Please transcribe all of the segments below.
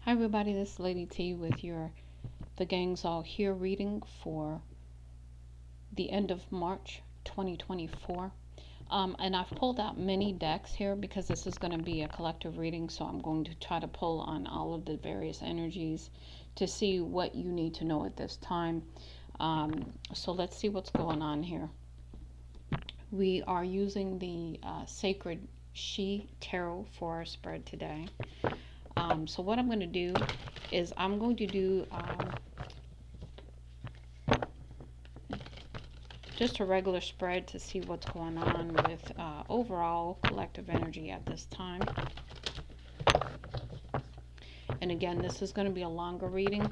Hi everybody, this is Lady T with your The Gang's All Here reading for the end of March 2024. And I've pulled out many decks here because this is going to be a collective reading, so I'm going to try to pull on all of the various energies to see what you need to know at this time. So let's see what's going on here. We are using the Sacred She Tarot for our spread today. So what I'm going to do is I'm going to do just a regular spread to see what's going on with overall collective energy at this time. And again, this is going to be a longer reading.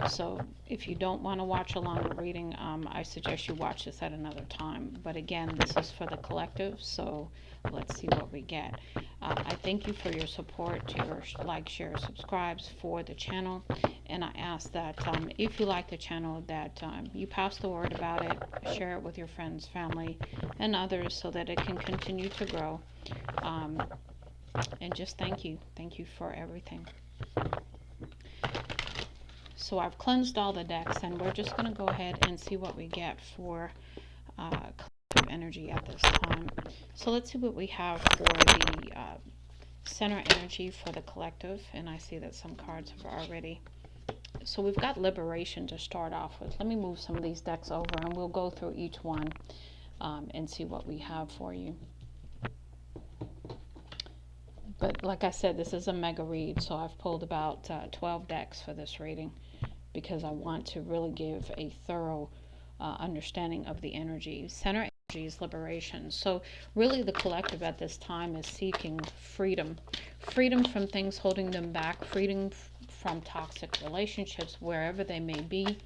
So if you don't want to watch a longer reading, I suggest you watch this at another time. But again, this is for the collective, so let's see what we get. I thank you for your support, your like, share, subscribes for the channel. And I ask that if you like the channel, that you pass the word about it, share it with your friends, family, and others so that it can continue to grow. And just thank you. Thank you for everything. So I've cleansed all the decks, and we're just going to go ahead and see what we get for collective energy at this time. So let's see what we have for the center energy for the collective. And I see that some cards have already. So we've got liberation to start off with. Let me move some of these decks over, and we'll go through each one and see what we have for you. But like I said, this is a mega read, so I've pulled about 12 decks for this reading, because I want to really give a thorough understanding of the energy. Center energy is liberation. So really the collective at this time is seeking freedom. Freedom from things holding them back, freedom from toxic relationships, wherever they may be.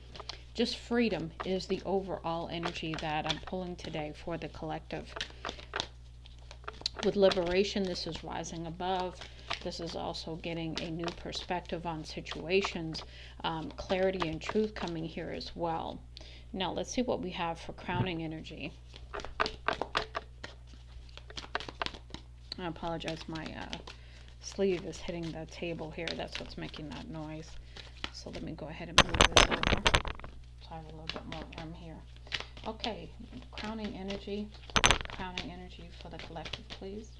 Just freedom is the overall energy that I'm pulling today for the collective. With liberation, this is rising above. This is also getting a new perspective on situations, clarity and truth coming here as well. Now let's see what we have for crowning energy. I apologize, my sleeve is hitting the table here. That's what's making that noise. So let me go ahead and move this over so I have a little bit more room here. Okay, crowning energy for the collective, please.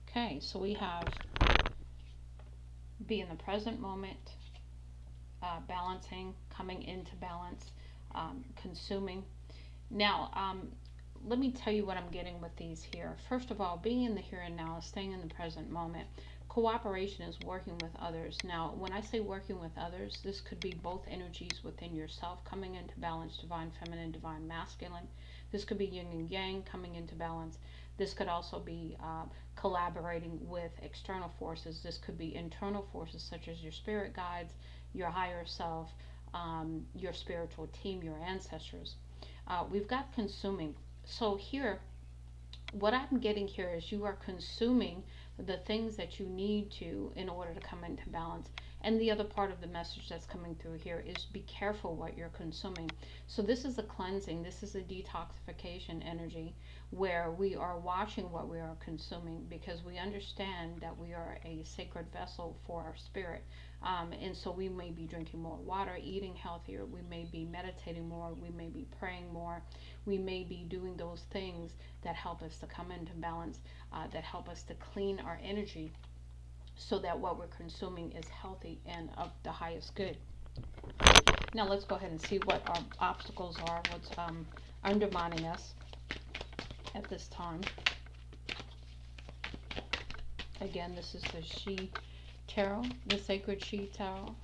Okay, so we have be in the present moment, balancing, coming into balance, consuming. Now, let me tell you what I'm getting with these here. First of all, being in the here and now, staying in the present moment. Cooperation is working with others. Now, when I say working with others, this could be both energies within yourself coming into balance, divine feminine, divine masculine. This could be yin and yang coming into balance. This could also be collaborating with external forces. This could be internal forces such as your spirit guides, your higher self, your spiritual team, your ancestors. We've got consuming. So here, what I'm getting here is you are consuming the things that you need to in order to come into balance. And the other part of the message that's coming through here is be careful what you're consuming. So this is a cleansing, this is a detoxification energy where we are watching what we are consuming, because we understand that we are a sacred vessel for our spirit. And so we may be drinking more water, eating healthier, we may be meditating more, we may be praying more, we may be doing those things that help us to come into balance, that help us to clean our energy so that what we're consuming is healthy and of the highest good. Now let's go ahead and see what our obstacles are, what's undermining us at this time. Again, this is the She Tarot, the Sacred She Tarot.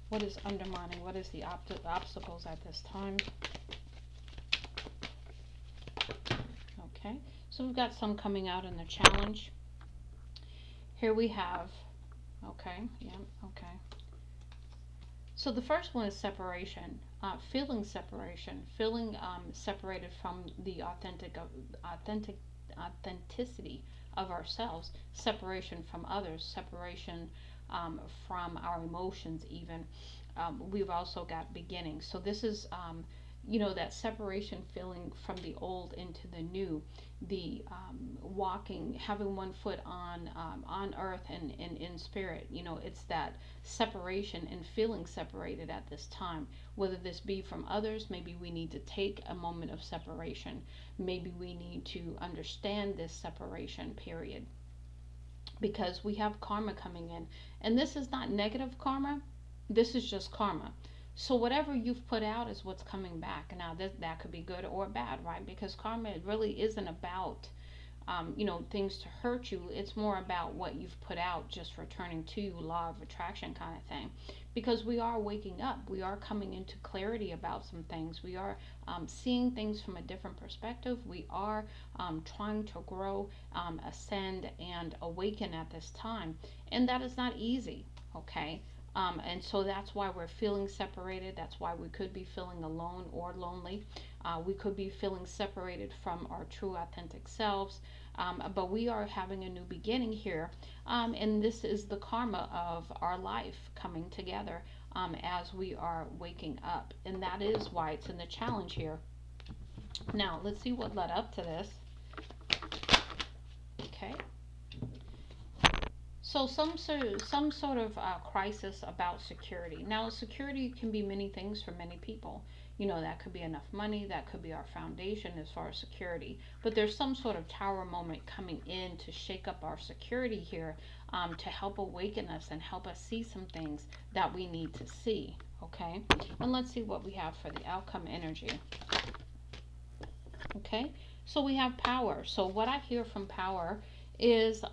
What is undermining? What is the obstacles at this time? Okay, so we've got some coming out in the challenge. Here we have, okay, yeah, okay. So the first one is separation, feeling separation, feeling separated from the authenticity of ourselves, separation from others, separation from our emotions even. We've also got beginning. So this is that separation feeling from the old into the new, the walking, having one foot on earth and in spirit. It's that separation and feeling separated at this time, whether this be from others. Maybe we need to take a moment of separation. Maybe we need to understand this separation period, because we have karma coming in. And this is not negative karma, this is just karma. So whatever you've put out is what's coming back. Now that could be good or bad, right? Because karma really isn't about things to hurt you. It's more about what you've put out just returning to you, law of attraction kind of thing. Because we are waking up, we are coming into clarity about some things. We are seeing things from a different perspective. We are trying to grow, ascend, and awaken at this time. And that is not easy, okay? And so that's why we're feeling separated. That's why we could be feeling alone or lonely. We could be feeling separated from our true authentic selves. But we are having a new beginning here. And this is the karma of our life coming together as we are waking up. And that is why it's in the challenge here. Now, let's see what led up to this. Okay. So some sort of crisis about security. Now, security can be many things for many people. That could be enough money, that could be our foundation as far as security. But there's some sort of tower moment coming in to shake up our security here, to help awaken us and help us see some things that we need to see. Okay, and let's see what we have for the outcome energy. Okay, so we have power. So what I hear from power is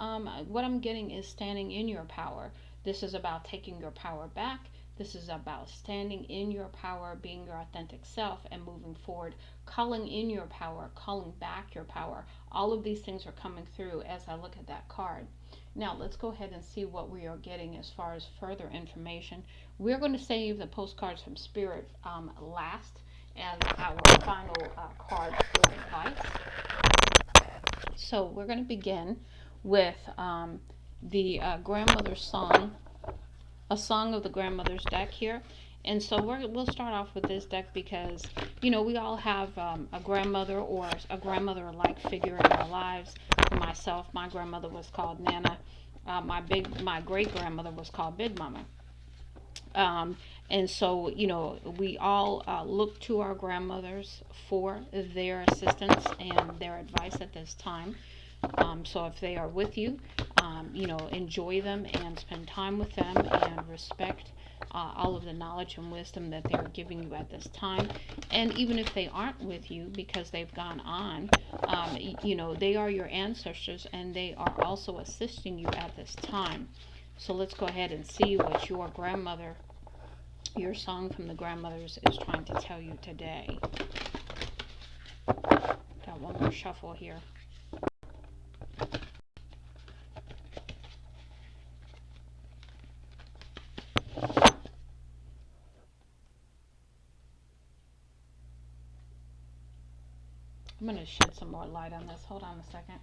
what I'm getting is standing in your power. This is about taking your power back. This is about standing in your power, being your authentic self, and moving forward, calling in your power, calling back your power. All of these things are coming through as I look at that card. Now, let's go ahead and see what we are getting as far as further information. We're going to save the postcards from Spirit last as our final card for advice. So we're going to begin with the grandmother's song, a song of the grandmother's deck here. And so we'll start off with this deck because, we all have a grandmother or a grandmother-like figure in our lives. For myself, my grandmother was called Nana. My great-grandmother was called Big Mama. And so, we all look to our grandmothers for their assistance and their advice at this time. So if they are with you, enjoy them and spend time with them and respect all of the knowledge and wisdom that they're giving you at this time. And even if they aren't with you because they've gone on, they are your ancestors and they are also assisting you at this time. So let's go ahead and see what your song from the grandmothers is trying to tell you today. Got one more shuffle here. I'm going to shed some more light on this. Hold on a second.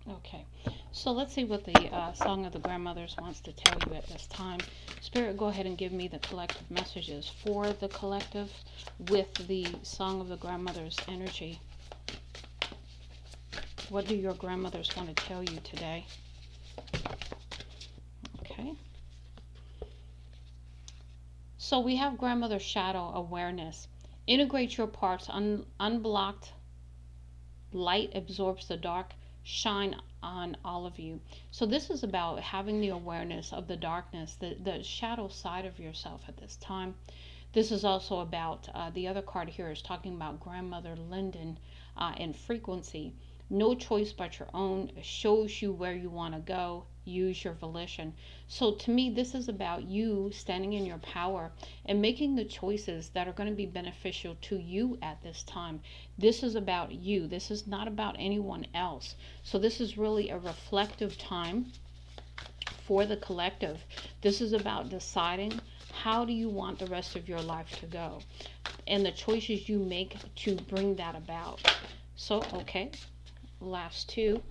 Okay, so let's see what the Song of the Grandmothers wants to tell you at this time. Spirit, go ahead and give me the collective messages for the collective with the Song of the Grandmothers energy. What do your grandmothers want to tell you today? Okay. So we have grandmother shadow awareness. Integrate your parts. Unblocked light absorbs the dark. Shine on all of you. So this is about having the awareness of the darkness, the shadow side of yourself at this time. This is also about, the other card here is talking about grandmother Linden and frequency. No choice but your own. Shows you where you want to go. use your volition. So to me, this is about you standing in your power and making the choices that are going to be beneficial to you at this time. This is about you. This is not about anyone else. So this is really a reflective time for the collective. This is about deciding how do you want the rest of your life to go and the choices you make to bring that about. So, okay, last two.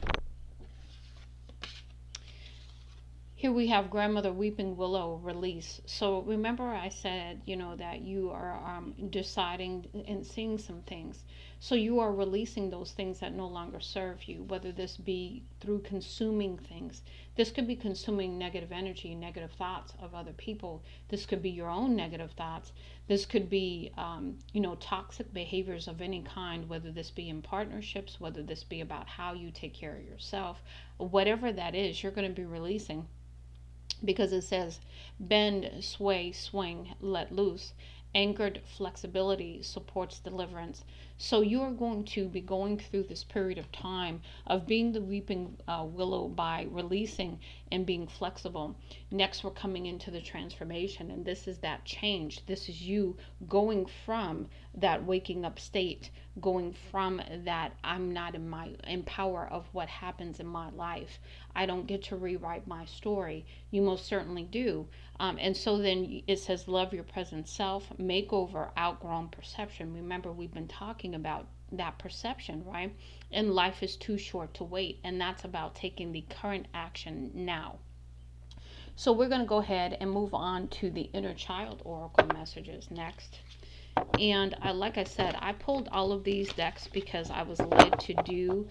Here we have Grandmother Weeping Willow release. So remember I said, that you are deciding and seeing some things. So you are releasing those things that no longer serve you, whether this be through consuming things. This could be consuming negative energy, negative thoughts of other people. This could be your own negative thoughts. This could be, toxic behaviors of any kind, whether this be in partnerships, whether this be about how you take care of yourself. Whatever that is, you're going to be releasing, because it says bend, sway, swing, let loose. Anchored flexibility supports deliverance. So you are going to be going through this period of time of being the weeping willow by releasing and being flexible. Next, we're coming into the transformation, and this is that change. This is you going from that waking up state, going from that I'm not in power of what happens in my life. I don't get to rewrite my story. You most certainly do. And so then it says, love your present self, makeover, outgrown perception. Remember, we've been talking about that perception, right? And life is too short to wait. And that's about taking the current action now. So we're going to go ahead and move on to the inner child oracle messages next. And like I said, I pulled all of these decks because I was led to do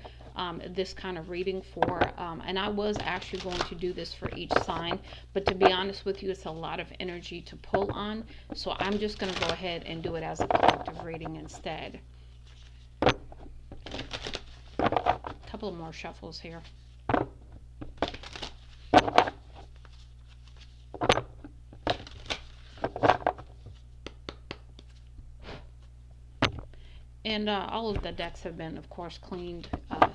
this kind of reading for, and I was actually going to do this for each sign, but to be honest with you, it's a lot of energy to pull on, so I'm just going to go ahead and do it as a collective reading instead. A couple of more shuffles here. And all of the decks have been, of course, cleaned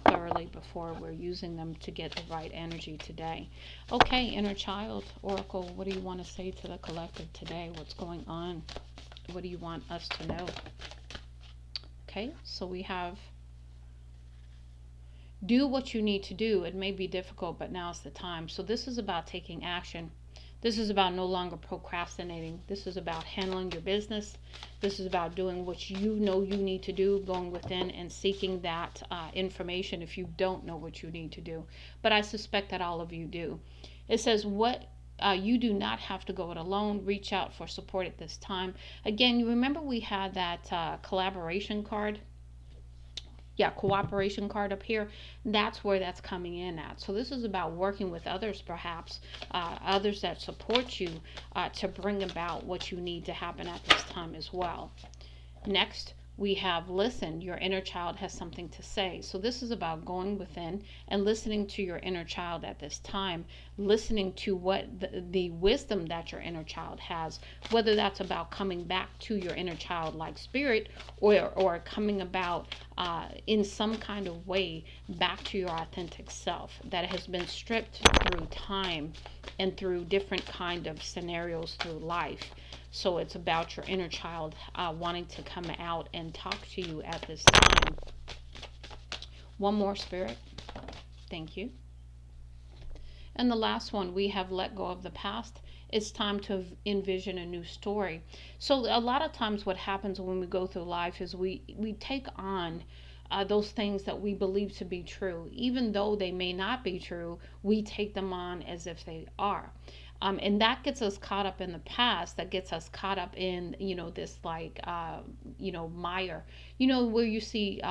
thoroughly before we're using them to get the right energy today. Okay, inner child oracle, what do you want to say to the collective today? What's going on? What do you want us to know? Okay, so we have do what you need to do. It may be difficult, but now's the time. So this is about taking action. This is about no longer procrastinating. This is about handling your business. This is about doing what you know you need to do, going within and seeking that information if you don't know what you need to do. But I suspect that all of you do. It says, you do not have to go it alone. Reach out for support at this time. Again, you remember we had that collaboration card? Yeah, cooperation card up here. That's where that's coming in at. So this is about working with others, perhaps others that support you to bring about what you need to happen at this time as well. Next, we have listen. Your inner child has something to say. So this is about going within and listening to your inner child at this time, listening to what the wisdom that your inner child has, whether that's about coming back to your inner child-like spirit, or coming about in some kind of way back to your authentic self that has been stripped through time and through different kind of scenarios through life. So it's about your inner child wanting to come out and talk to you at this time. One more, Spirit. Thank you. And the last one, we have let go of the past. It's time to envision a new story. So a lot of times what happens when we go through life is we take on those things that we believe to be true. Even though they may not be true, we take them on as if they are. And that gets us caught up in the past. That gets us caught up in, this mire, where you see,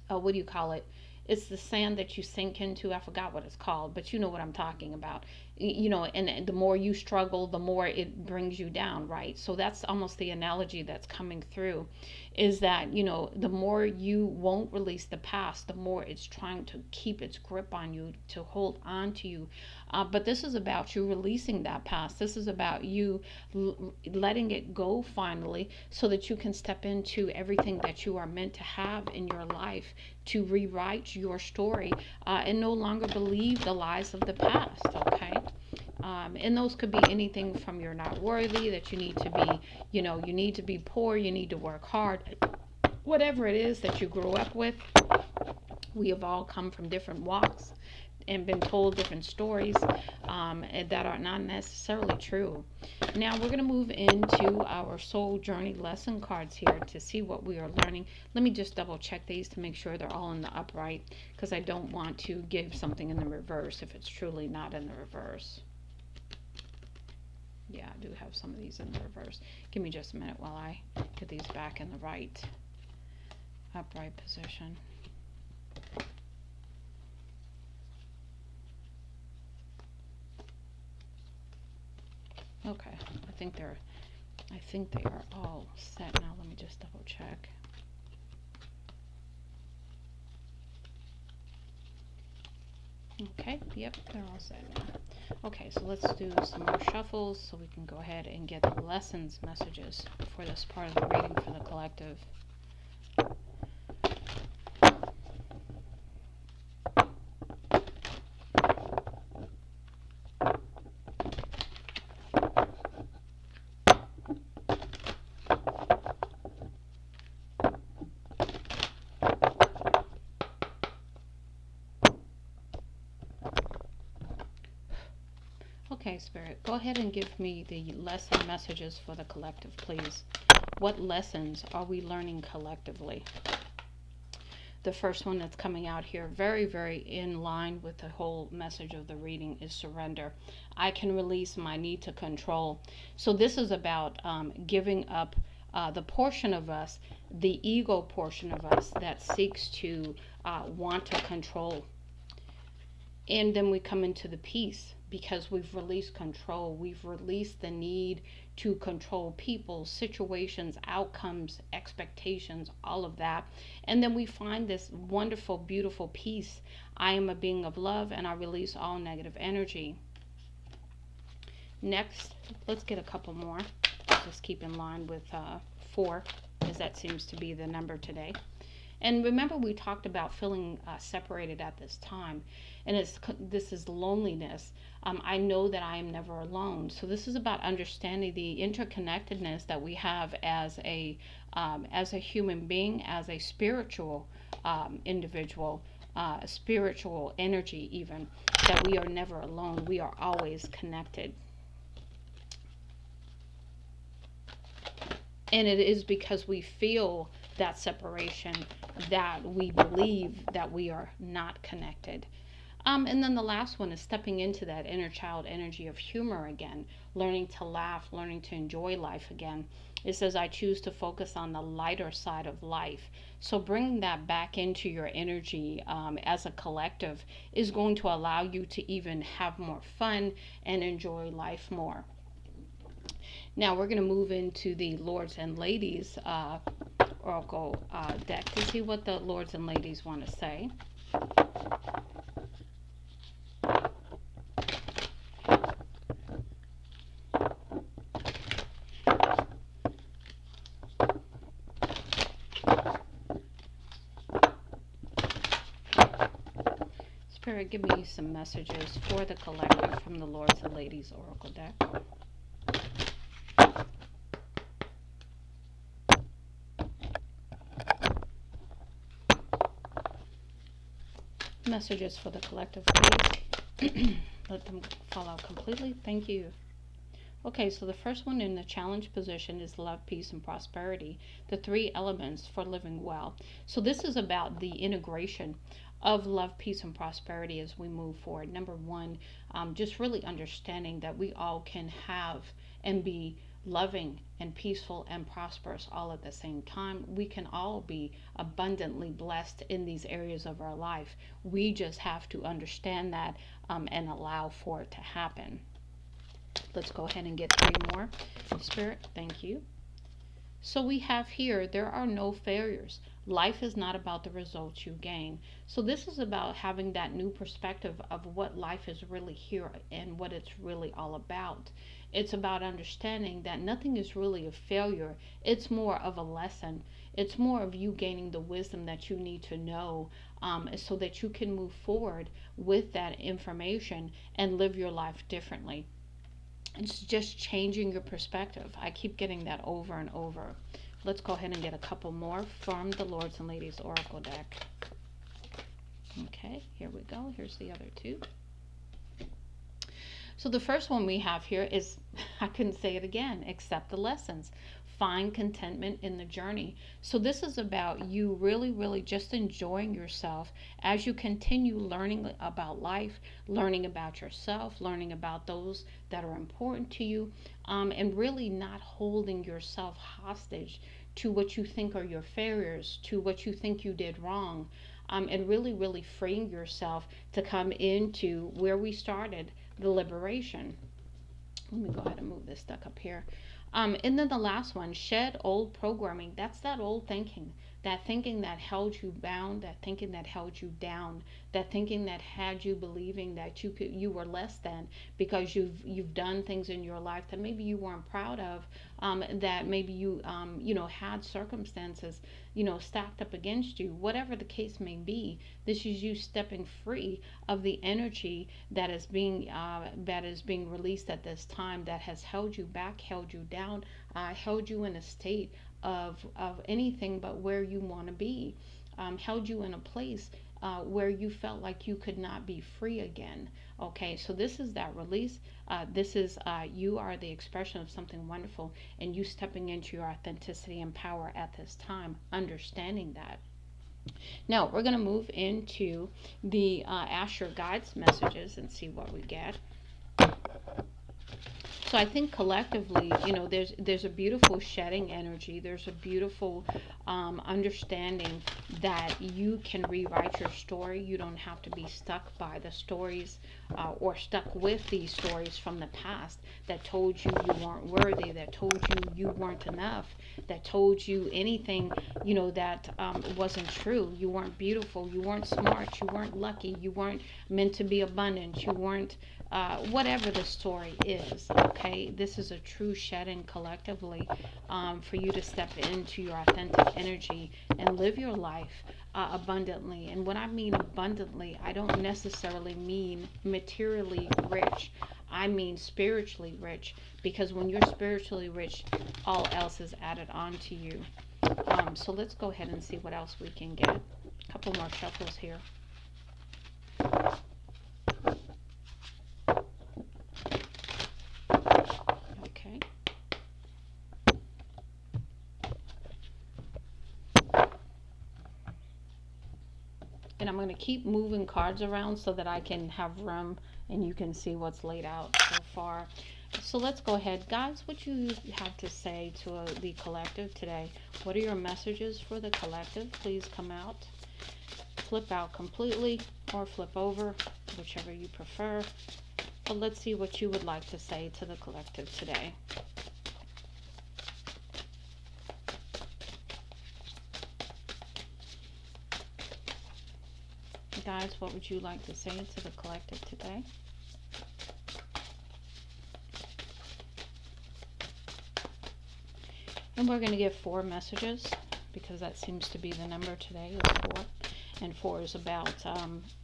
what do you call it? It's the sand that you sink into. I forgot what it's called, but you know what I'm talking about. And the more you struggle, the more it brings you down, right? So that's almost the analogy that's coming through, is that, the more you won't release the past, the more it's trying to keep its grip on you, to hold on to you. But this is about you releasing that past. This is about you letting it go finally, so that you can step into everything that you are meant to have in your life, to rewrite your story, and no longer believe the lies of the past, okay? And those could be anything from you're not worthy, that you need to be, you need to be poor, you need to work hard. Whatever it is that you grew up with, we have all come from different walks and been told different stories, that are not necessarily true. Now we're going to move into our soul journey lesson cards here to see what we are learning. Let me just double check these to make sure they're all in the upright, because I don't want to give something in the reverse if it's truly not in the reverse. Yeah, I do have some of these in the reverse. Give me just a minute while I get these back in the right upright position. Okay, I think they are all set now. Let me just double check. Okay, yep, they're all set now. Okay, so let's do some more shuffles so we can go ahead and get the lessons messages for this part of the reading for the collective. Okay, Spirit, go ahead and give me the lesson messages for the collective, please. What lessons are we learning collectively? The first one that's coming out here, very, very in line with the whole message of the reading, is surrender. I can release my need to control. So this is about giving up the portion of us, the ego portion of us, that seeks to want to control. And then we come into the peace, because we've released control. We've released the need to control people, situations, outcomes, expectations, all of that. And then we find this wonderful, beautiful peace. I am a being of love, and I release all negative energy. Next, let's get a couple more. Just keep in line with 4, as that seems to be the number today. And remember, we talked about feeling separated at this time, and this is loneliness. I know that I am never alone. So this is about understanding the interconnectedness that we have as a human being, as a spiritual individual, spiritual energy, even, that we are never alone. We are always connected. And it is because we feel that separation that we believe that we are not connected. And then the last one is stepping into that inner child energy of humor again, learning to laugh, learning to enjoy life again. It says, I choose to focus on the lighter side of life. So bringing that back into your energy as a collective is going to allow you to even have more fun and enjoy life more. Now we're going to move into the Lords and Ladies Oracle deck to see what the Lords and Ladies want to say. Spirit, give me some messages for the collective from the Lords and Ladies Oracle deck. Messages for the collective, please. Let them fall out completely. Thank you. Okay, so the first one in the challenge position is love, peace, and prosperity, the 3 elements for living well. So this is about the integration of love, peace, and prosperity as we move forward. Number 1, just really understanding that we all can have and be loving and peaceful and prosperous all at the same time. We can all be abundantly blessed in these areas of our life. We just have to understand that and allow for it to happen. Let's go ahead and get three more. Spirit, thank you. So we have here, there are no failures. Life is not about the results you gain. So this is about having that new perspective of what life is really here and what it's really all about. It's about understanding that nothing is really a failure. It's more of a lesson. It's more of you gaining the wisdom that you need to know so that you can move forward with that information and live your life differently. It's just changing your perspective. I keep getting that over and over. Let's go ahead and get a couple more from the Lords and Ladies Oracle deck. Okay, here we go. Here's the other two. So the first one we have here is, I couldn't say it again, accept the lessons. Find contentment in the journey. So this is about you really, really just enjoying yourself as you continue learning about life, learning about yourself, learning about those that are important to you, and really not holding yourself hostage to what you think are your failures, to what you think you did wrong, and really, really freeing yourself to come into where we started, the liberation. Let me go ahead and move this stuck up here. And then the last one, shed old programming. That's that old thinking, that thinking that held you bound, that thinking that held you down, that thinking that had you believing that you were less than because you've done things in your life that maybe you weren't proud of, that maybe you had circumstances stacked up against you. Whatever the case may be, this is you stepping free of the energy that is being released at this time that has held you back, held you down, held you in a state of anything but where you want to be, held you in a place where you felt like you could not be free again. Okay, so this is that release. This is you are the expression of something wonderful, and you stepping into your authenticity and power at this time, understanding that. Now we're going to move into the Ask Your Guides messages and see what we get. So I think collectively, there's a beautiful shedding energy. There's a beautiful understanding that you can rewrite your story. You don't have to be stuck by the stories or stuck with these stories from the past that told you you weren't worthy, that told you you weren't enough, that told you anything, that wasn't true. You weren't beautiful. You weren't smart. You weren't lucky. You weren't meant to be abundant. You weren't whatever the story is. Okay, this is a true shedding collectively for you to step into your authentic energy and live your life abundantly. And when I mean abundantly, I don't necessarily mean materially rich. I mean spiritually rich, because when you're spiritually rich, all else is added on to you. So let's go ahead and see what else we can get. A couple more shuffles here. Okay. And I'm going to keep moving cards around so that I can have room and you can see what's laid out so far. So let's go ahead. Guys, what you have to say to the collective today? What are your messages for the collective? Please come out. Flip out completely or flip over, whichever you prefer. But let's see what you would like to say to the collective today. Guys, what would you like to say to the collective today? And we're going to give 4 messages because that seems to be the number today is 4. And 4 is about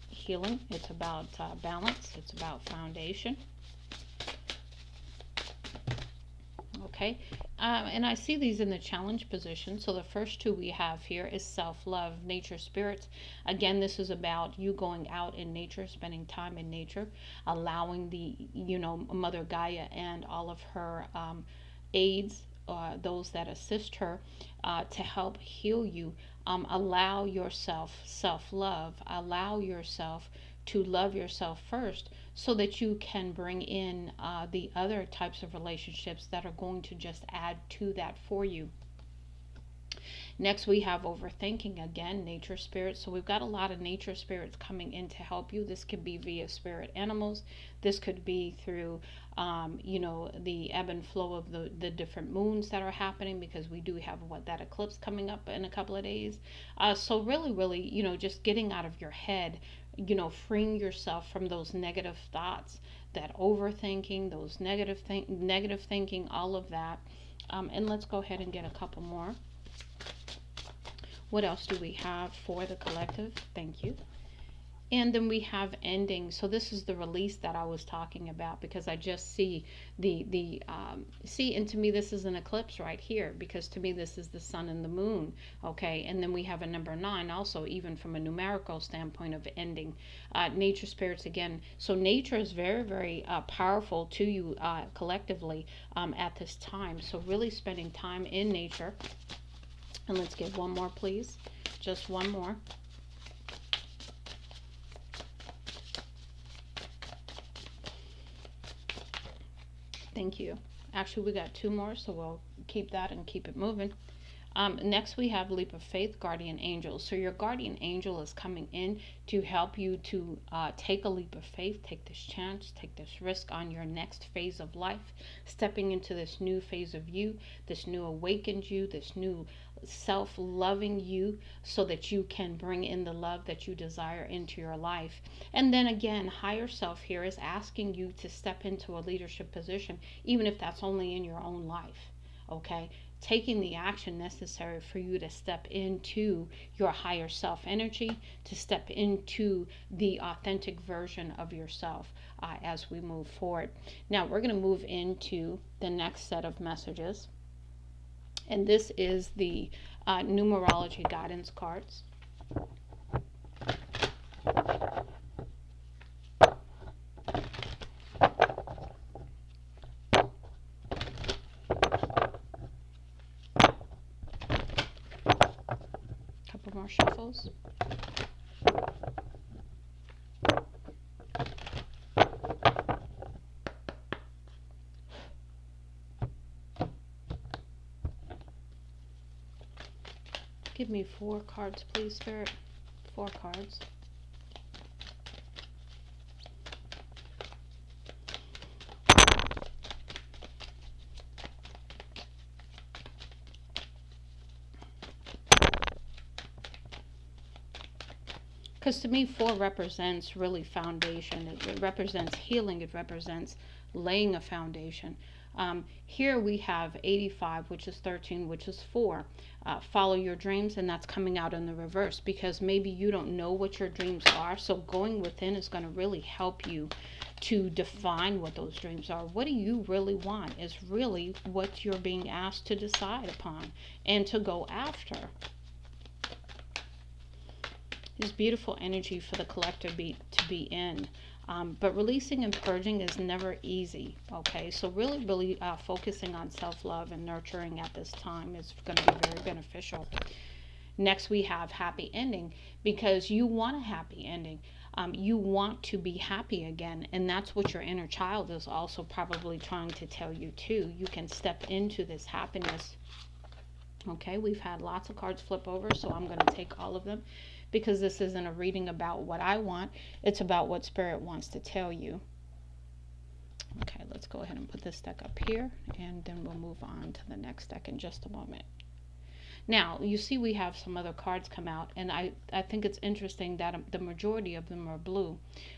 healing. It's about balance. It's about foundation. Okay. And I see these in the challenge position. So the first 2 we have here is self-love, nature spirits. Again, this is about you going out in nature, spending time in nature, allowing the, Mother Gaia and all of her aides, those that assist her to help heal you. Allow yourself self-love. Allow yourself to love yourself first so that you can bring in the other types of relationships that are going to just add to that for you. Next, we have overthinking again, nature spirits. So we've got a lot of nature spirits coming in to help you. This could be via spirit animals. This could be through, the ebb and flow of the different moons that are happening, because we do have that eclipse coming up in a couple of days. So really, really, just getting out of your head, freeing yourself from those negative thoughts, that overthinking, those negative thinking, all of that. And let's go ahead and get a couple more. What else do we have for the collective? Thank you. And then we have ending. So this is the release that I was talking about, because I just see and to me this is an eclipse right here, because to me this is the sun and the moon. Okay, and then we have a number 9 also, even from a numerical standpoint of ending. Nature spirits again. So nature is very, very powerful to you collectively at this time. So really spending time in nature. And let's get one more, please. Just one more. Thank you. Actually, we got 2 more, so we'll keep that and keep it moving. Next, we have leap of faith, guardian angel. So your guardian angel is coming in to help you to take a leap of faith, take this chance, take this risk on your next phase of life, stepping into this new phase of you, this new awakened you, this new self-loving you, so that you can bring in the love that you desire into your life. And then again, higher self here is asking you to step into a leadership position, even if that's only in your own life. Okay, taking the action necessary for you to step into your higher self energy, to step into the authentic version of yourself as we move forward. Now we're going to move into the next set of messages, and this is the numerology guidance cards. Couple more shuffles. Give me 4 cards, please, Spirit. 4 cards. Because to me, 4 represents really foundation. It represents healing. It represents laying a foundation. Here we have 85, which is 13, which is 4. Follow your dreams, and that's coming out in the reverse, because maybe you don't know what your dreams are. So going within is going to really help you to define what those dreams are. What do you really want is really what you're being asked to decide upon and to go after. This beautiful energy for the collective to be in. But releasing and purging is never easy, okay? So really, really focusing on self-love and nurturing at this time is going to be very beneficial. Next, we have happy ending, because you want a happy ending. You want to be happy again, and that's what your inner child is also probably trying to tell you too. You can step into this happiness. Okay, we've had lots of cards flip over, so I'm going to take all of them, because this isn't a reading about what I want. It's about what Spirit wants to tell you. Okay, let's go ahead and put this deck up here, and then we'll move on to the next deck in just a moment. Now, you see we have some other cards come out, and I think it's interesting that the majority of them are blue.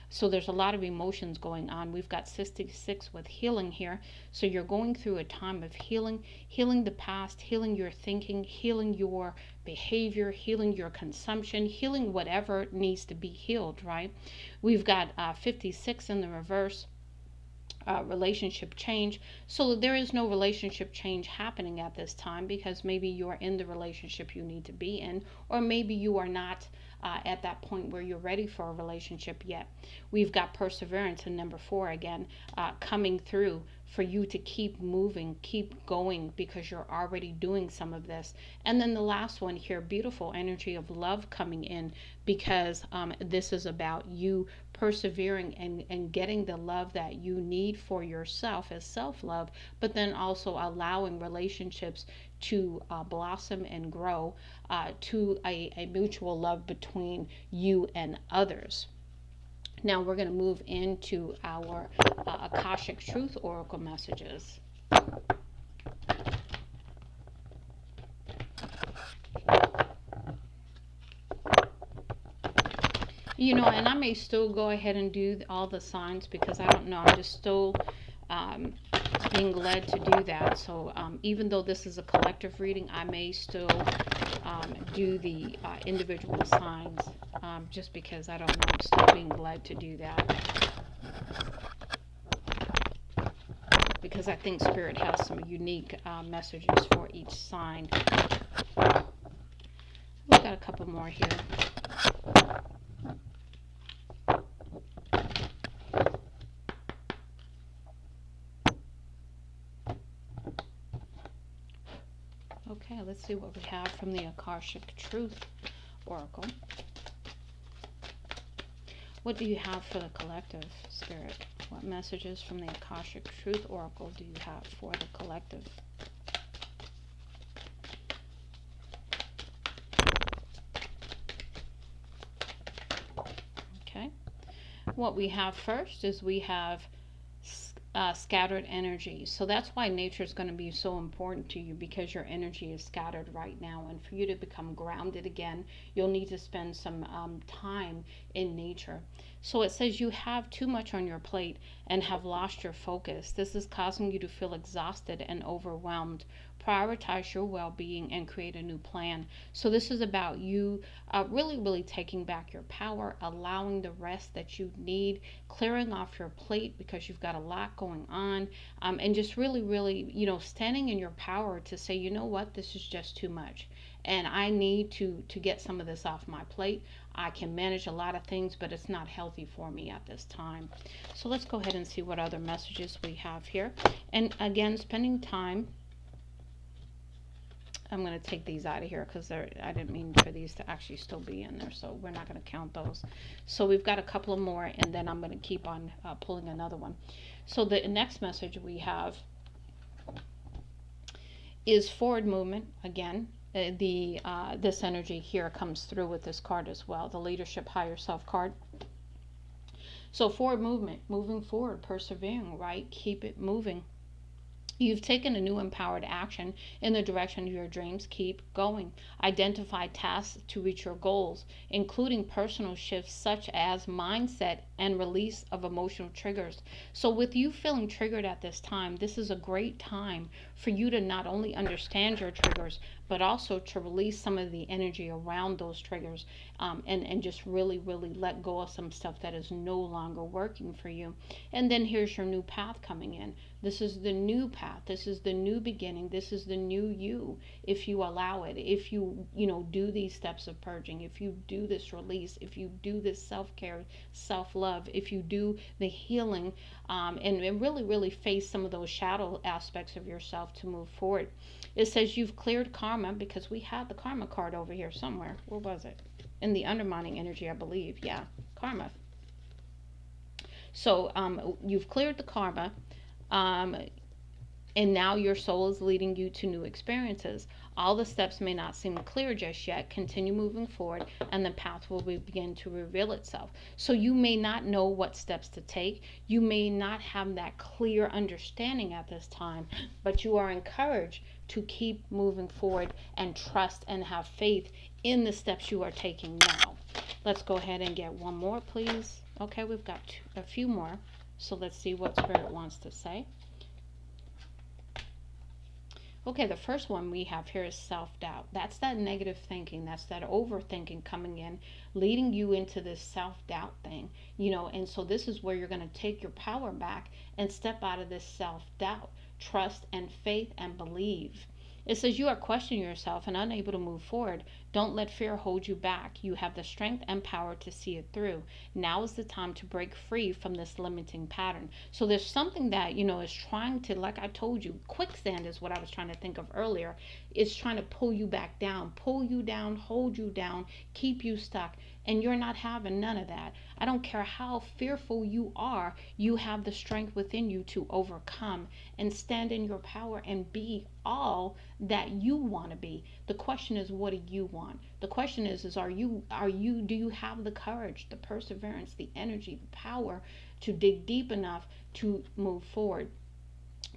So there's a lot of emotions going on. We've got 66 with healing here. So you're going through a time of healing, healing the past, healing your thinking, healing your behavior, healing your consumption, healing whatever needs to be healed, right? We've got 56 in the reverse. Relationship change. So there is no relationship change happening at this time, because maybe you are in the relationship you need to be in, or maybe you are not at that point where you're ready for a relationship yet. We've got perseverance in number 4 again, coming through for you to keep moving, keep going, because you're already doing some of this. And then the last one here, beautiful energy of love coming in, because this is about you persevering and getting the love that you need for yourself as self-love, but then also allowing relationships to blossom and grow to a mutual love between you and others. Now we're going to move into our Akashic Truth Oracle messages. And I may still go ahead and do all the signs because I don't know. I'm just still being led to do that. So even though this is a collective reading, I may still do the individual signs just because I don't know. I'm still being led to do that. Because I think Spirit has some unique messages for each sign. We've got a couple more here. Okay, let's see what we have from the Akashic Truth Oracle. What do you have for the collective, Spirit? What messages from the Akashic Truth Oracle do you have for the collective? Okay. What we have first is we have scattered energy. So that's why nature is going to be so important to you, because your energy is scattered right now. And for you to become grounded again, you'll need to spend some time in nature. So it says you have too much on your plate and have lost your focus. This is causing you to feel exhausted and overwhelmed. Prioritize your well-being and create a new plan. So this is about you really taking back your power, allowing the rest that you need, clearing off your plate because you've got a lot going on, and just really standing in your power to say, you know what, this is just too much and I need to get some of this off my plate. I can manage a lot of things, but it's not healthy for me at this time. So let's go ahead and see what other messages we have here. And again, spending time. I'm going to take these out of here because I didn't mean for these to actually still be in there, so we're not going to count those. So we've got a couple of more, and then I'm going to keep on pulling another one. So the next message we have is forward movement. Again, this energy here comes through with this card as well, the Leadership Higher Self card. So forward movement, moving forward, persevering, right? Keep it moving. You've taken a new empowered action in the direction of your dreams. Keep going. Identify tasks to reach your goals, including personal shifts such as mindset and release of emotional triggers. So with you feeling triggered at this time, this is a great time for you to not only understand your triggers, but also to release some of the energy around those triggers, and just really let go of some stuff that is no longer working for you. And then here's your new path coming in. This is the new path. This is the new beginning. This is the new you, if you allow it. If you do these steps of purging, if you do this release, if you do this self-care, self-love, if you do the healing, and really face some of those shadow aspects of yourself to move forward. It says you've cleared karma, because we had the karma card over here somewhere. Where was it? In the undermining energy, I believe. Yeah, karma. So you've cleared the karma. And now your soul is leading you to new experiences. All the steps may not seem clear just yet. Continue moving forward, and the path will begin to reveal itself. So you may not know what steps to take. You may not have that clear understanding at this time, but you are encouraged to keep moving forward and trust and have faith in the steps you are taking now. Let's go ahead and get one more, please. Okay, we've got a few more. So let's see what Spirit wants to say. Okay, the first one we have here is self-doubt. That's that negative thinking. That's that overthinking coming in, leading you into this self-doubt thing. And so this is where you're going to take your power back and step out of this self-doubt. Trust and faith and believe. It says you are questioning yourself and unable to move forward. Don't let fear hold you back. You have the strength and power to see it through. Now is the time to break free from this limiting pattern. So there's something that, is trying to, like I told you, quicksand is what I was trying to think of earlier. It's trying to pull you back down, hold you down, keep you stuck. And you're not having none of that. I don't care how fearful you are, you have the strength within you to overcome and stand in your power and be all that you want to be. The question is, what do you want? The question is do you have the courage, the perseverance, the energy, the power to dig deep enough to move forward?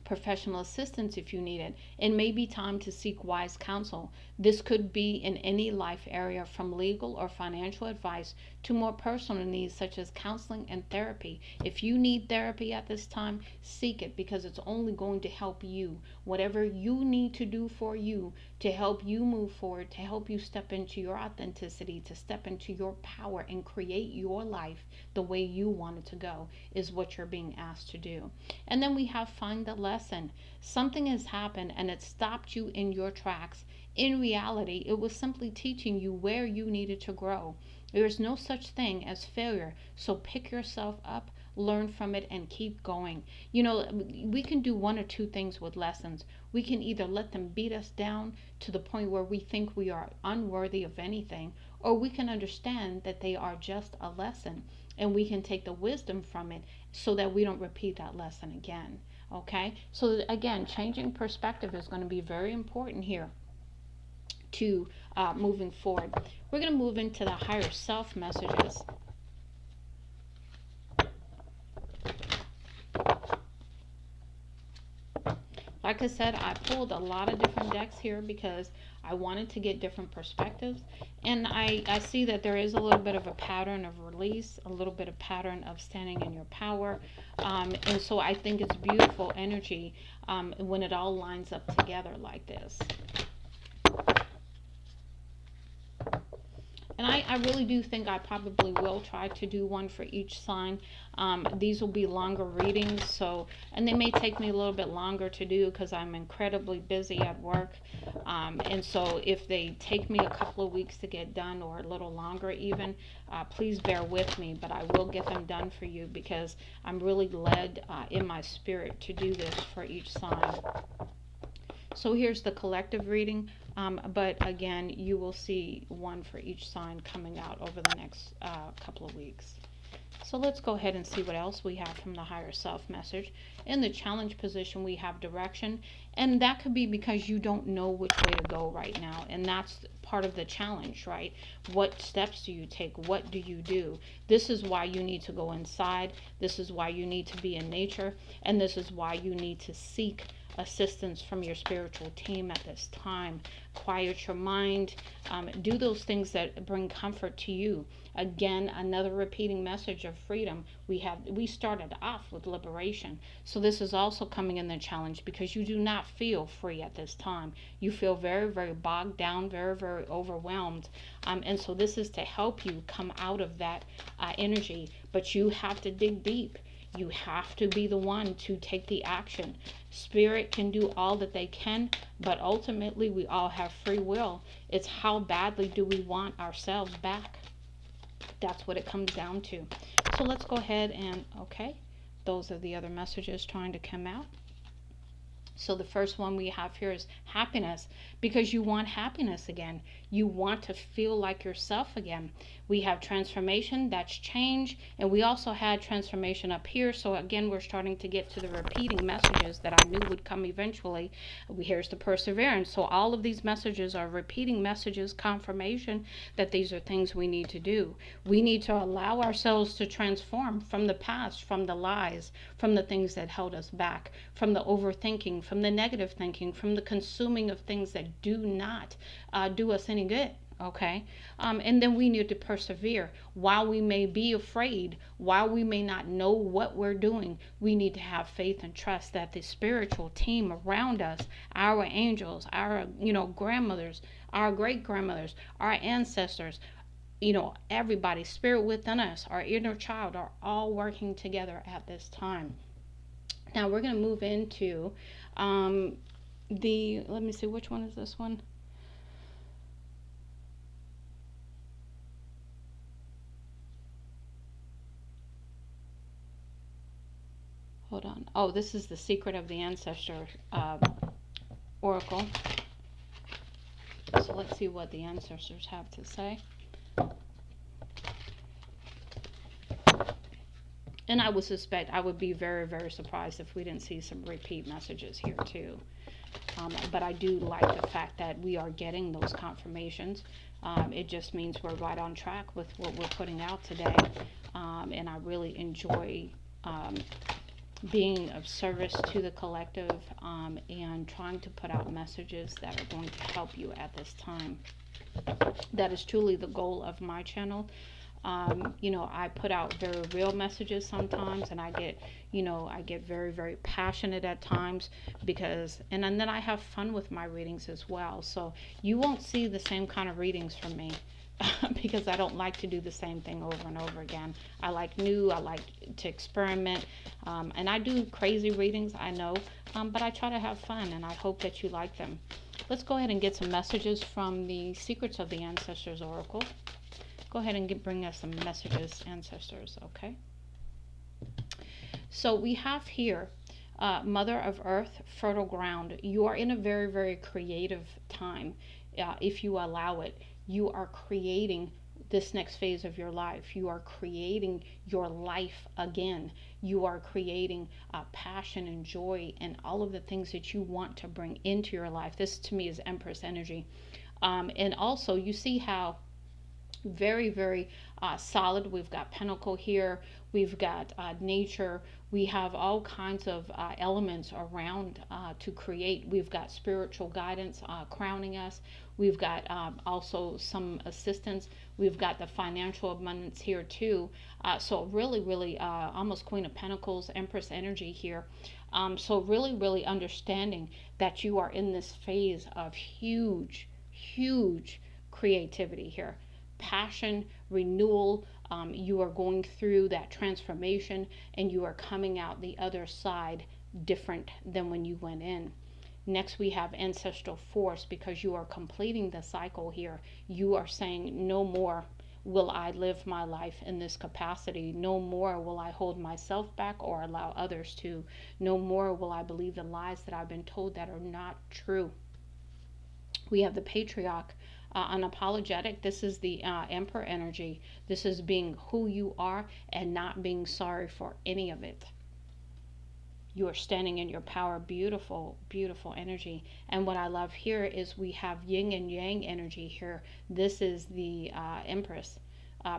Professional assistance if you need it. It may be time to seek wise counsel. This could be in any life area, from legal or financial advice to more personal needs such as counseling and therapy. If you need therapy at this time, seek it, because it's only going to help you. Whatever you need to do for you to help you move forward, to help you step into your authenticity, to step into your power and create your life the way you want it to go, is what you're being asked to do. And then we have find the lesson. Something has happened and it stopped you in your tracks. In reality, it was simply teaching you where you needed to grow. There is no such thing as failure. So pick yourself up, learn from it, and keep going. We can do one or two things with lessons. We can either let them beat us down to the point where we think we are unworthy of anything, or we can understand that they are just a lesson and we can take the wisdom from it so that we don't repeat that lesson again. Okay, so again, changing perspective is going to be very important here to moving forward. We're going to move into the higher self messages. Like I said, I pulled a lot of different decks here because I wanted to get different perspectives. And I see that there is a little bit of a pattern of release, a little bit of pattern of standing in your power. And so I think it's beautiful energy when it all lines up together like this. And I really do think I probably will try to do one for each sign. These will be longer readings, and they may take me a little bit longer to do because I'm incredibly busy at work. And so if they take me a couple of weeks to get done, or a little longer even, please bear with me. But I will get them done for you because I'm really led in my spirit to do this for each sign. So here's the collective reading, but again, you will see one for each sign coming out over the next couple of weeks. So let's go ahead and see what else we have from the higher self message. In the challenge position, we have direction, and that could be because you don't know which way to go right now, and that's part of the challenge, right? What steps do you take? What do you do? This is why you need to go inside. This is why you need to be in nature, and this is why you need to seek assistance from your spiritual team at this time. Quiet your mind. Do those things that bring comfort to you. Again, another repeating message of freedom. We started off with liberation. So this is also coming in the challenge because you do not feel free at this time. You feel very, very bogged down, very, very overwhelmed. And so this is to help you come out of that energy. But you have to dig deep. You have to be the one to take the action. Spirit can do all that they can, but ultimately we all have free will. It's how badly do we want ourselves back. That's what it comes down to. So let's go ahead and, okay, those are the other messages trying to come out. So the first one we have here is happiness, because you want happiness again. You want to feel like yourself again. We have transformation, that's change, and we also had transformation up here. So again, we're starting to get to the repeating messages that I knew would come eventually. Here's the perseverance. So all of these messages are repeating messages, confirmation that these are things we need to do. We need to allow ourselves to transform from the past, from the lies, from the things that held us back, from the overthinking, from the negative thinking, from the consuming of things that do not do us any good. Okay, and then we need to persevere. While we may be afraid, while we may not know what we're doing, we need to have faith and trust that the spiritual team around us, our angels, our grandmothers, our great grandmothers, our ancestors, everybody, spirit within us, our inner child, are all working together at this time. Now we're going to move into let me see, which one is this one? Hold on. Oh, this is the Secret of the Ancestor Oracle. So let's see what the ancestors have to say. And I would suspect, I would be very, very surprised if we didn't see some repeat messages here too. But I do like the fact that we are getting those confirmations. It just means we're right on track with what we're putting out today. And I really enjoy being of service to the collective, and trying to put out messages that are going to help you at this time. That is truly the goal of my channel. I put out very real messages sometimes, and I get very, very passionate at times and then I have fun with my readings as well. So you won't see the same kind of readings from me because I don't like to do the same thing over and over again. I like new, I like to experiment, and I do crazy readings, I know, but I try to have fun, and I hope that you like them. Let's go ahead and get some messages from the Secrets of the Ancestors Oracle. Go ahead and bring us some messages, ancestors, okay? So we have here, Mother of Earth, fertile ground. You are in a very, very creative time. If you allow it, you are creating this next phase of your life. You are creating your life again. You are creating passion and joy and all of the things that you want to bring into your life. This to me is Empress energy. And also you see how very, very solid. We've got Pentacle here. We've got nature. We have all kinds of elements around to create. We've got spiritual guidance crowning us. We've got also some assistance. We've got the financial abundance here too. So really, really almost Queen of Pentacles, Empress energy here. So really, really understanding that you are in this phase of huge, huge creativity here. Passion, renewal. You are going through that transformation, and you are coming out the other side different than when you went in. Next, we have ancestral force, because you are completing the cycle here. You are saying, no more will I live my life in this capacity. No more will I hold myself back or allow others to. No more will I believe the lies that I've been told that are not true. We have the Patriarch, unapologetic. This is the Emperor energy. This is being who you are and not being sorry for any of it. You are standing in your power. Beautiful, beautiful energy. And what I love here is we have yin and yang energy here. This is the Empress,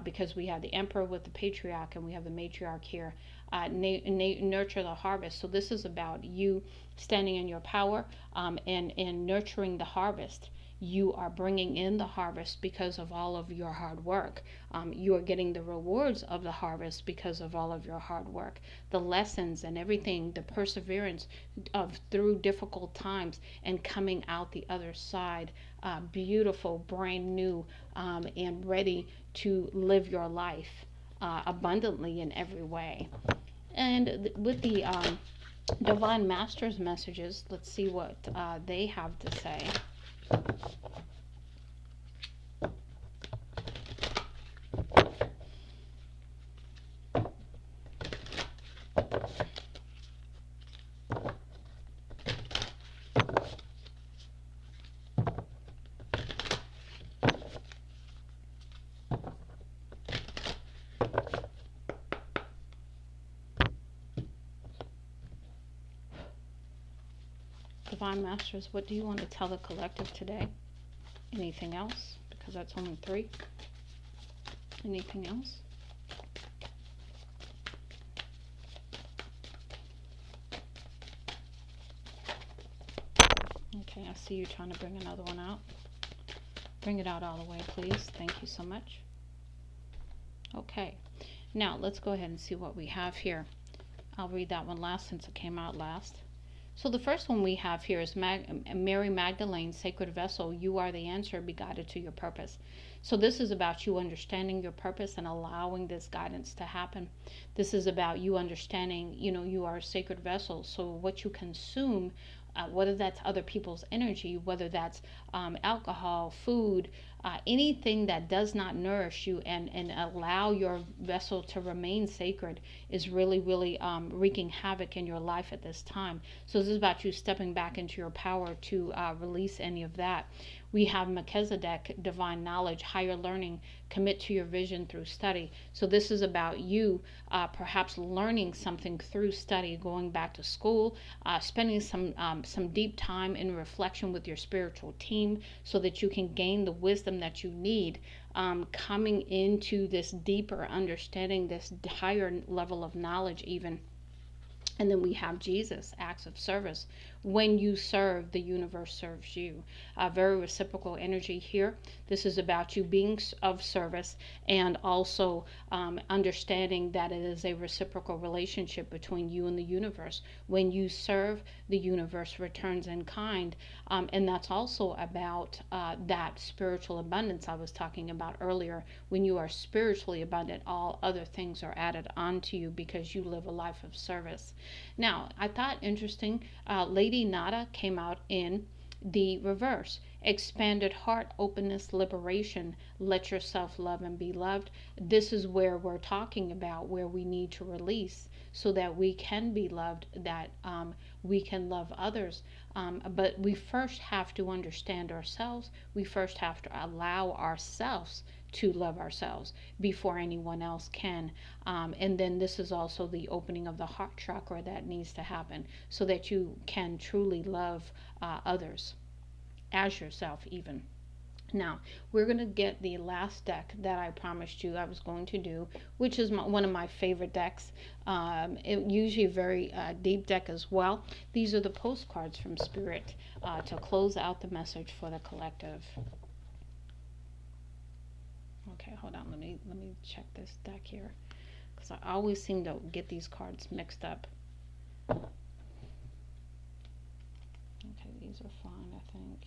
because we have the Emperor with the Patriarch, and we have the Matriarch here. Nurture the harvest. So this is about you standing in your power, and nurturing the harvest. You are bringing in the harvest because of all of your hard work. You are getting the rewards of the harvest because of all of your hard work. The lessons and everything, the perseverance of through difficult times and coming out the other side, beautiful, brand new, and ready to live your life abundantly in every way. And with the Divine Masters messages, let's see what they have to say. Divine Masters, what do you want to tell the collective today? Anything else? Because that's only 3. Anything else? Okay, I see you trying to bring another one out. Bring it out all the way, please. Thank you so much. Okay, now let's go ahead and see what we have here. I'll read that one last since it came out last. So the first one we have here is Mary Magdalene, Sacred Vessel. You are the answer, be guided to your purpose. So this is about you understanding your purpose and allowing this guidance to happen. This is about you understanding, you are a sacred vessel. So what you consume, whether that's other people's energy, whether that's alcohol, food, Anything that does not nourish you and allow your vessel to remain sacred is really, really wreaking havoc in your life at this time. So this is about you stepping back into your power to release any of that. We have Melchizedek, divine knowledge, higher learning, commit to your vision through study. So this is about you perhaps learning something through study, going back to school, spending some deep time in reflection with your spiritual team so that you can gain the wisdom that you need, coming into this deeper understanding, this higher level of knowledge even. And then we have Jesus, acts of service. When you serve, the universe serves you. Very reciprocal energy here. This is about you being of service and also understanding that it is a reciprocal relationship between you and the universe. When you serve, the universe returns in kind. And that's also about that spiritual abundance I was talking about earlier. When you are spiritually abundant, all other things are added onto you because you live a life of service. Now, I thought interesting, Lady Nada came out in the reverse. Expanded heart, openness, liberation. Let yourself love and be loved. This is where we're talking about where we need to release so that we can be loved, that we can love others. But we first have to understand ourselves. We first have to allow ourselves to love ourselves before anyone else can. And then this is also the opening of the heart chakra that needs to happen so that you can truly love others as yourself even. Now, we're going to get the last deck that I promised you I was going to do, which is one of my favorite decks. Usually a very deep deck as well. These are the postcards from Spirit to close out the message for the collective. Okay, hold on. Let me check this deck here because I always seem to get these cards mixed up. Okay, these are fine, I think.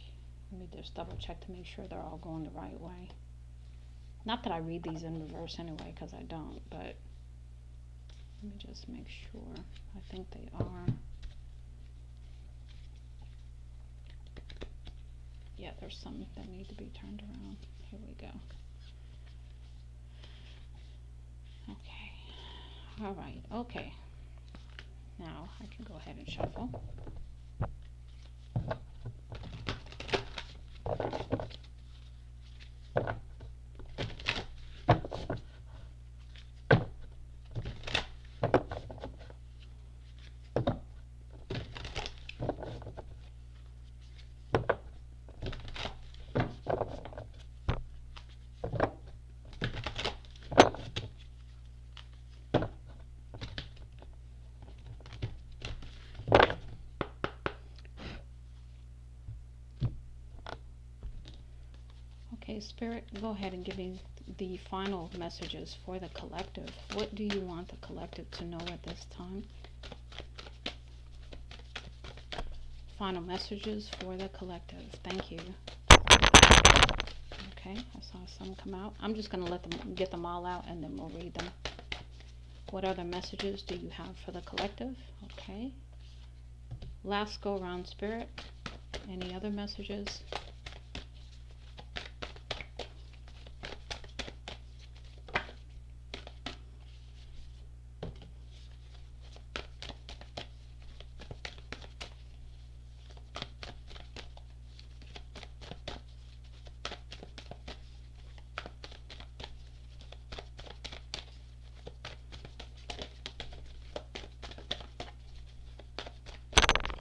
Let me just double check to make sure they're all going the right way. Not that I read these in reverse anyway, because I don't, but let me just make sure. I think they are. Yeah, there's some that need to be turned around. Here we go. Okay. All right. Okay. Now I can go ahead and shuffle. Okay, Spirit, go ahead and give me the final messages for the collective. What do you want the collective to know at this time? Final messages for the collective. Thank you. Okay, I saw some come out. I'm just going to let them get them all out and then we'll read them. What other messages do you have for the collective? Okay. Last go around, Spirit. Any other messages?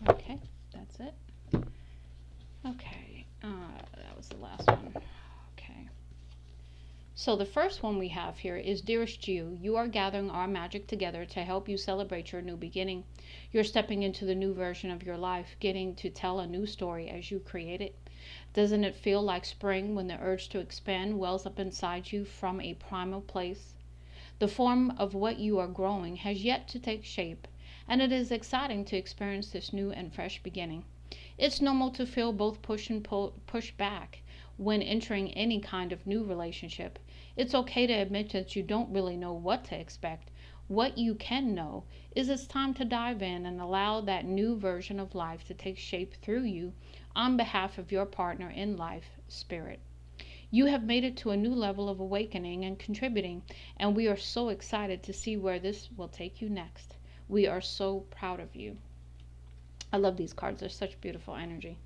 Okay, that's it. Okay, that was the last one. Okay. So the first one we have here is, Dearest you are gathering our magic together to help you celebrate your new beginning. You're stepping into the new version of your life, getting to tell a new story as you create it. Doesn't it feel like spring when the urge to expand wells up inside you from a primal place? The form of what you are growing has yet to take shape, and it is exciting to experience this new and fresh beginning. It's normal to feel both push and push back when entering any kind of new relationship. It's okay to admit that you don't really know what to expect. What you can know is it's time to dive in and allow that new version of life to take shape through you on behalf of your partner in life, Spirit. You have made it to a new level of awakening and contributing, and we are so excited to see where this will take you next. We are so proud of you. I love these cards, they're such beautiful energy.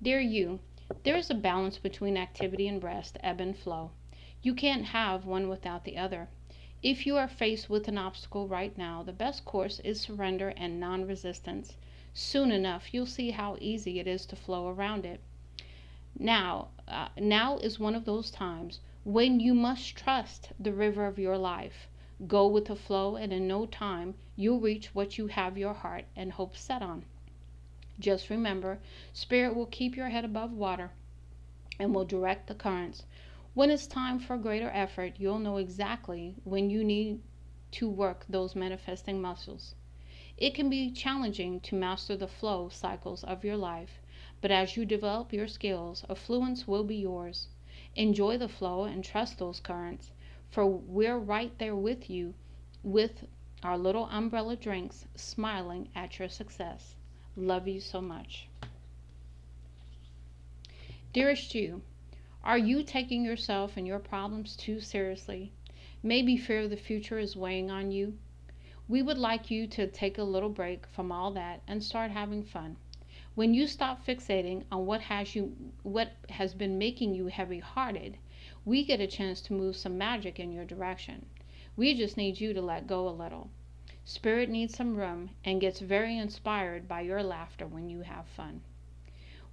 Dear you, there is a balance between activity and rest, ebb and flow. You can't have one without the other. If you are faced with an obstacle right now, the best course is surrender and non resistance. Soon enough, you'll see how easy it is to flow around it. Now is one of those times when you must trust the river of your life. Go with the flow, and in no time, you'll reach what you have your heart and hope set on. Just remember, Spirit will keep your head above water and will direct the currents. When it's time for greater effort, you'll know exactly when you need to work those manifesting muscles. It can be challenging to master the flow cycles of your life, but as you develop your skills, affluence will be yours. Enjoy the flow and trust those currents, for we're right there with you with our little umbrella drinks, smiling at your success. Love you so much. Dearest you, are you taking yourself and your problems too seriously? Maybe fear of the future is weighing on you. We would like you to take a little break from all that and start having fun. When you stop fixating on what has been making you heavy-hearted, we get a chance to move some magic in your direction. We just need you to let go a little. Spirit needs some room and gets very inspired by your laughter when you have fun.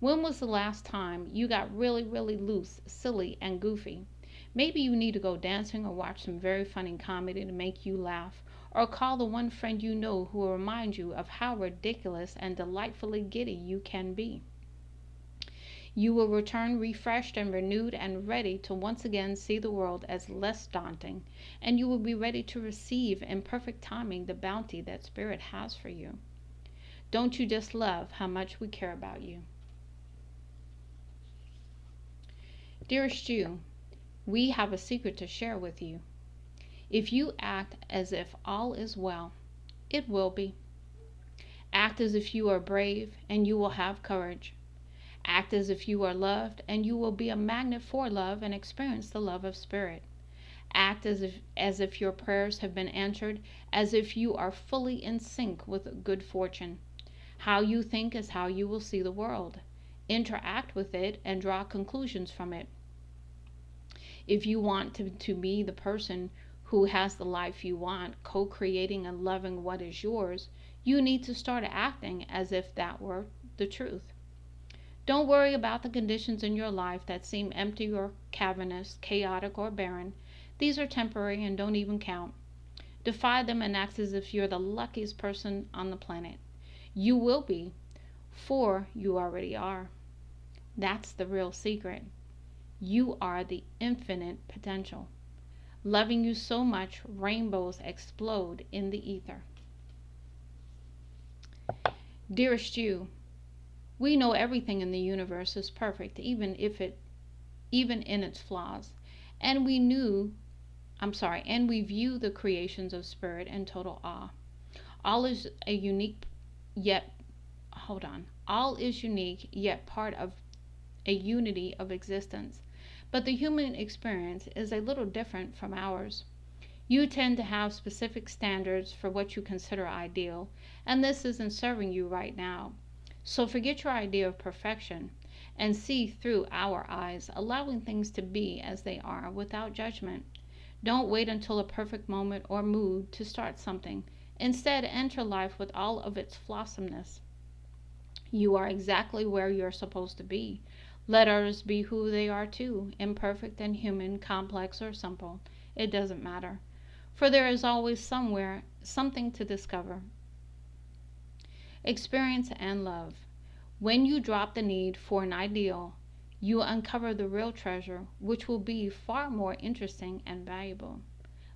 When was the last time you got really, really loose, silly, and goofy? Maybe you need to go dancing or watch some very funny comedy to make you laugh, or call the one friend you know who will remind you of how ridiculous and delightfully giddy you can be. You will return refreshed and renewed and ready to once again see the world as less daunting, and you will be ready to receive in perfect timing the bounty that Spirit has for you. Don't you just love how much we care about you? Dearest you, we have a secret to share with you. If you act as if all is well, it will be. Act as if you are brave, and you will have courage. Act as if you are loved, and you will be a magnet for love and experience the love of Spirit. Act as if your prayers have been answered, as if you are fully in sync with good fortune. How you think is how you will see the world. Interact with it and draw conclusions from it. If you want to be the person who has the life you want, co-creating and loving what is yours, you need to start acting as if that were the truth. Don't worry about the conditions in your life that seem empty or cavernous, chaotic or barren. These are temporary and don't even count. Defy them and act as if you're the luckiest person on the planet. You will be, for you already are. That's the real secret. You are the infinite potential. Loving you so much, rainbows explode in the ether. Dearest you, we know everything in the universe is perfect, even in its flaws. And we view the creations of Spirit in total awe. All is unique yet part of a unity of existence. But the human experience is a little different from ours. You tend to have specific standards for what you consider ideal, and this isn't serving you right now. So forget your idea of perfection and see through our eyes, allowing things to be as they are without judgment. Don't wait until a perfect moment or mood to start something. Instead, enter life with all of its flossomeness. You are exactly where you're supposed to be. Let others be who they are too, imperfect and human, complex or simple. It doesn't matter. For there is always somewhere something to discover, experience, and love. When you drop the need for an ideal, you uncover the real treasure, which will be far more interesting and valuable.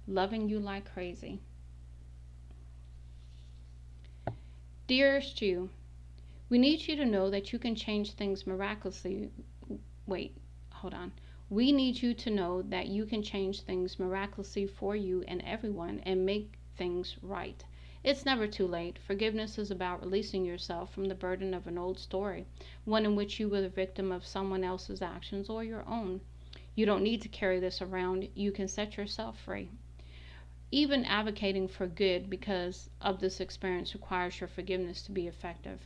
Loving you like crazy. Dearest you, we need you to know that you can change things miraculously. We need you to know that you can change things miraculously for you and everyone and make things right. It's never too late. Forgiveness is about releasing yourself from the burden of an old story, one in which you were the victim of someone else's actions or your own. You don't need to carry this around. You can set yourself free. Even advocating for good because of this experience requires your forgiveness to be effective.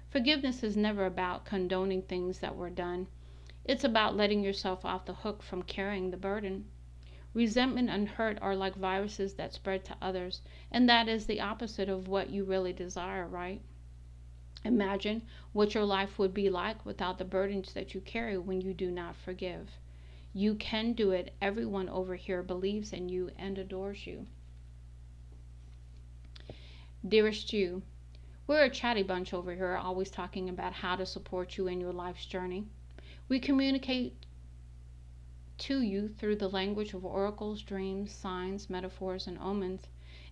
Forgiveness is never about condoning things that were done. It's about letting yourself off the hook from carrying the burden. Resentment and hurt are like viruses that spread to others, and that is the opposite of what you really desire, right? Imagine what your life would be like without the burdens that you carry when you do not forgive. You can do it. Everyone over here believes in you and adores you. Dearest you, we're a chatty bunch over here, always talking about how to support you in your life's journey. We communicate to you through the language of oracles, dreams, signs, metaphors, and omens.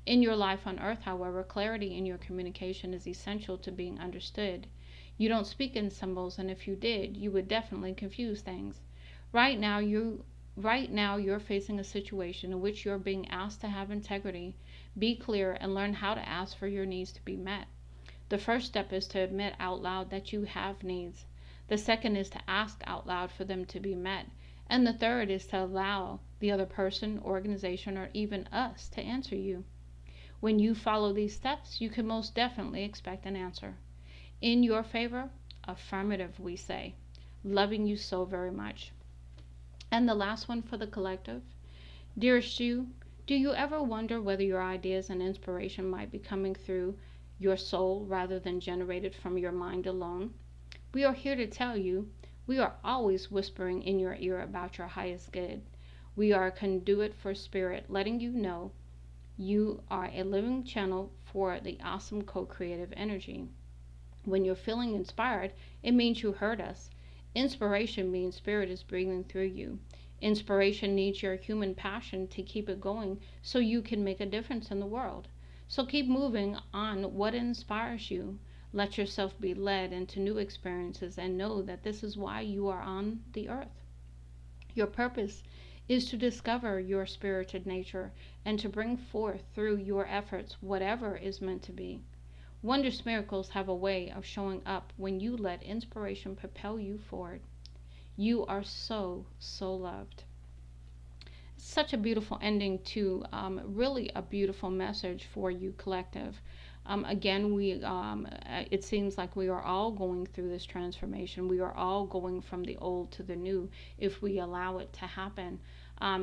In your life on earth, however, clarity in your communication is essential to being understood. You don't speak in symbols, and if you did, you would definitely confuse things. Right now, you right now you're facing a situation in which you're being asked to have integrity, be clear, and learn how to ask for your needs to be met. The first step is to admit out loud that you have needs. The second is to ask out loud for them to be met. And the third is to allow the other person, organization, or even us to answer you. When you follow these steps, you can most definitely expect an answer. In your favor, affirmative, we say. Loving you so very much. And the last one for the collective. Dearest you, do you ever wonder whether your ideas and inspiration might be coming through your soul rather than generated from your mind alone? We are here to tell you we are always whispering in your ear about your highest good. We are a conduit for spirit, letting you know you are a living channel for the awesome co-creative energy. When you're feeling inspired, it means you heard us. Inspiration means spirit is breathing through you. Inspiration needs your human passion to keep it going so you can make a difference in the world. So keep moving on what inspires you. Let yourself be led into new experiences and know that this is why you are on the earth. Your purpose is to discover your spirited nature and to bring forth through your efforts whatever is meant to be. Wondrous miracles have a way of showing up when you let inspiration propel you forward. You are so, so loved. Such a beautiful ending to really a beautiful message for you, collective. Again, it seems like we are all going through this transformation. We are all going from the old to the new if we allow it to happen.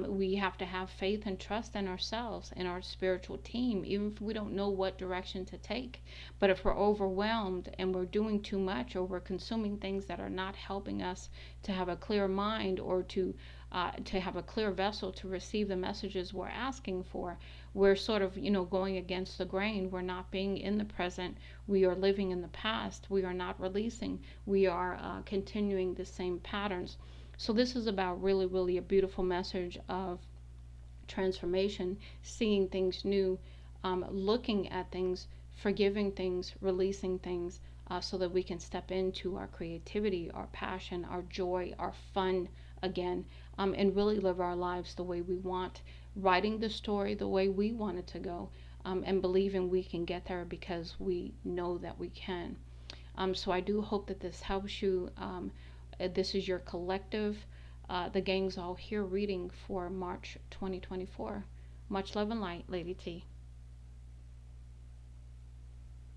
We have to have faith and trust in ourselves and our spiritual team, even if we don't know what direction to take. But if we're overwhelmed and we're doing too much or we're consuming things that are not helping us to have a clear mind or to have a clear vessel to receive the messages we're asking for, we're sort of, going against the grain. We're not being in the present. We are living in the past. We are not releasing. We are continuing the same patterns. So this is about really, really a beautiful message of transformation, seeing things new, looking at things, forgiving things, releasing things, so that we can step into our creativity, our passion, our joy, our fun again, and really live our lives the way we want, writing the story the way we want it to go, and believing we can get there because we know that we can. So I do hope that this helps you. This is your collective. The gang's all here reading for March 2024. Much love and light, Lady T.